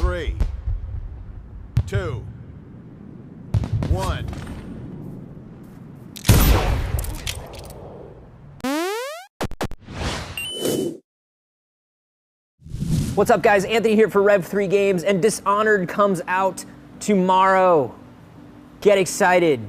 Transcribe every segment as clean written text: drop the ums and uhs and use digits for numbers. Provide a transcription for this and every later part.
3, 2, 1. What's up, guys? Anthony here for Rev3 Games, and Dishonored comes out tomorrow. Get excited,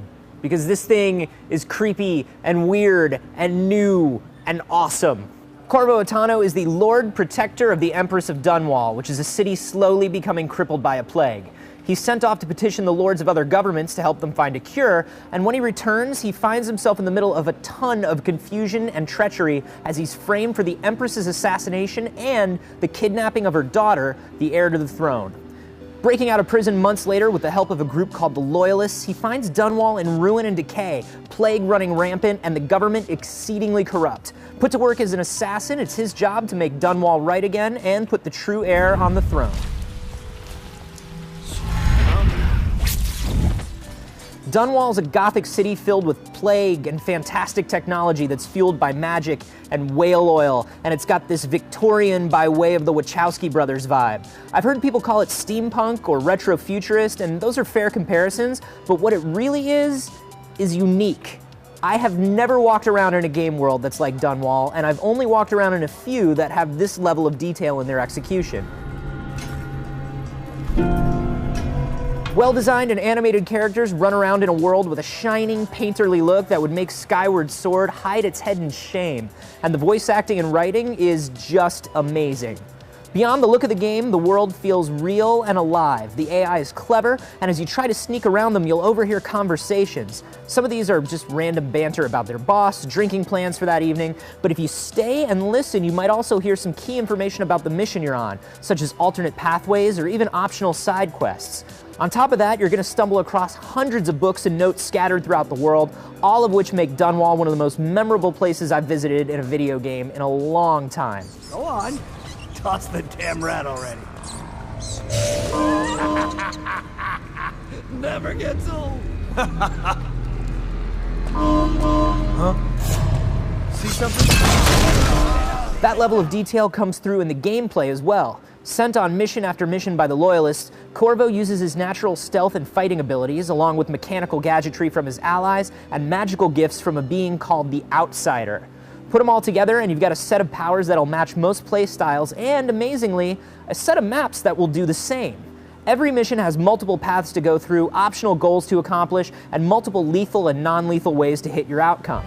because this thing is creepy and weird and new and awesome. Corvo Attano is the Lord Protector of the Empress of Dunwall, which is a city slowly becoming crippled by a plague. He's sent off to petition the lords of other governments to help them find a cure, and when he returns, he finds himself in the middle of a ton of confusion and treachery as he's framed for the Empress's assassination and the kidnapping of her daughter, the heir to the throne. Breaking out of prison months later with the help of a group called the Loyalists, he finds Dunwall in ruin and decay, plague running rampant, and the government exceedingly corrupt. Put to work as an assassin, it's his job to make Dunwall right again and put the true heir on the throne. Dunwall is a gothic city filled with plague and fantastic technology that's fueled by magic and whale oil, and it's got this Victorian by way of the Wachowski brothers vibe. I've heard people call it steampunk or retrofuturist, and those are fair comparisons, but what it really is unique. I have never walked around in a game world that's like Dunwall, and I've only walked around in a few that have this level of detail in their execution. Well-designed and animated characters run around in a world with a shining, painterly look that would make Skyward Sword hide its head in shame, and the voice acting and writing is just amazing. Beyond the look of the game, the world feels real and alive. The AI is clever, and as you try to sneak around them, you'll overhear conversations. Some of these are just random banter about their boss, drinking plans for that evening, but if you stay and listen, you might also hear some key information about the mission you're on, such as alternate pathways or even optional side quests. On top of that, you're going to stumble across hundreds of books and notes scattered throughout the world, all of which make Dunwall one of the most memorable places I've visited in a video game in a long time. Go on. Toss the damn rat already. Never gets old. Huh? See something? That level of detail comes through in the gameplay as well. Sent on mission after mission by the Loyalists, Corvo uses his natural stealth and fighting abilities, along with mechanical gadgetry from his allies and magical gifts from a being called the Outsider. Put them all together and you've got a set of powers that'll match most play styles and, amazingly, a set of maps that will do the same. Every mission has multiple paths to go through, optional goals to accomplish, and multiple lethal and non-lethal ways to hit your outcome.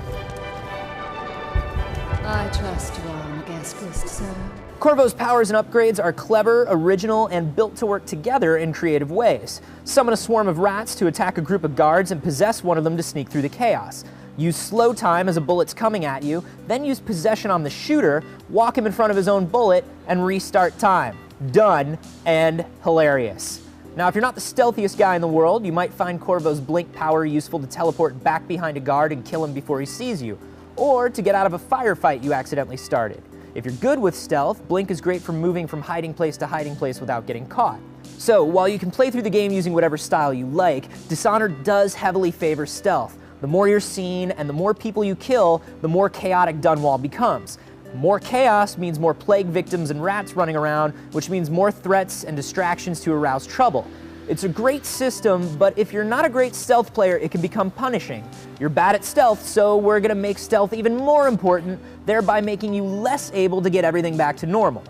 I trust you are on the guest list, sir. Corvo's powers and upgrades are clever, original, and built to work together in creative ways. Summon a swarm of rats to attack a group of guards and possess one of them to sneak through the chaos. Use slow time as a bullet's coming at you, then use possession on the shooter, walk him in front of his own bullet, and restart time. Done, and hilarious. Now, if you're not the stealthiest guy in the world, you might find Corvo's blink power useful to teleport back behind a guard and kill him before he sees you, or to get out of a firefight you accidentally started. If you're good with stealth, Blink is great for moving from hiding place to hiding place without getting caught. So, while you can play through the game using whatever style you like, Dishonored does heavily favor stealth. The more you're seen and the more people you kill, the more chaotic Dunwall becomes. More chaos means more plague victims and rats running around, which means more threats and distractions to arouse trouble. It's a great system, but if you're not a great stealth player, it can become punishing. You're bad at stealth, so we're gonna make stealth even more important, thereby making you less able to get everything back to normal.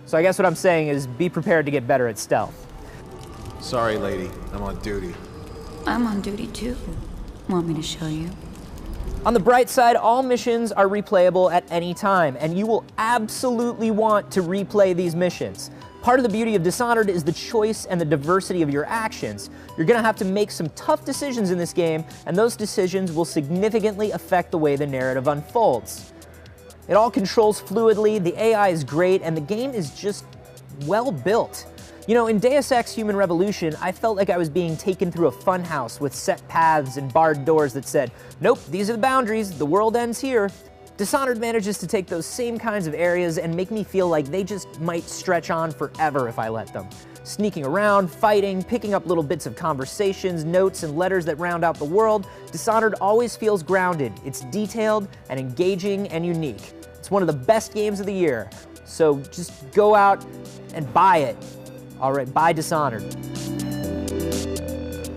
So I guess what I'm saying is be prepared to get better at stealth. Sorry, lady. I'm on duty. I'm on duty too. Want me to show you? On the bright side, all missions are replayable at any time, and you will absolutely want to replay these missions. Part of the beauty of Dishonored is the choice and the diversity of your actions. You're gonna have to make some tough decisions in this game, and those decisions will significantly affect the way the narrative unfolds. It all controls fluidly, the AI is great, and the game is just well built. You know, in Deus Ex Human Revolution, I felt like I was being taken through a funhouse with set paths and barred doors that said, nope, these are the boundaries, the world ends here. Dishonored manages to take those same kinds of areas and make me feel like they just might stretch on forever if I let them. Sneaking around, fighting, picking up little bits of conversations, notes, and letters that round out the world, Dishonored always feels grounded. It's detailed and engaging and unique. It's one of the best games of the year, so just go out and buy it. All right, bye, Dishonored.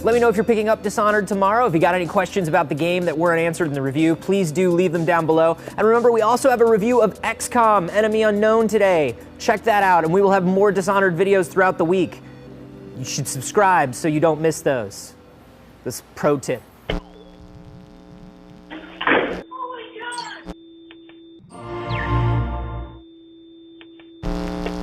Let me know if you're picking up Dishonored tomorrow. If you got any questions about the game that weren't answered in the review, please do leave them down below. And remember, we also have a review of XCOM Enemy Unknown today. Check that out, and we will have more Dishonored videos throughout the week. You should subscribe so you don't miss those. This pro tip.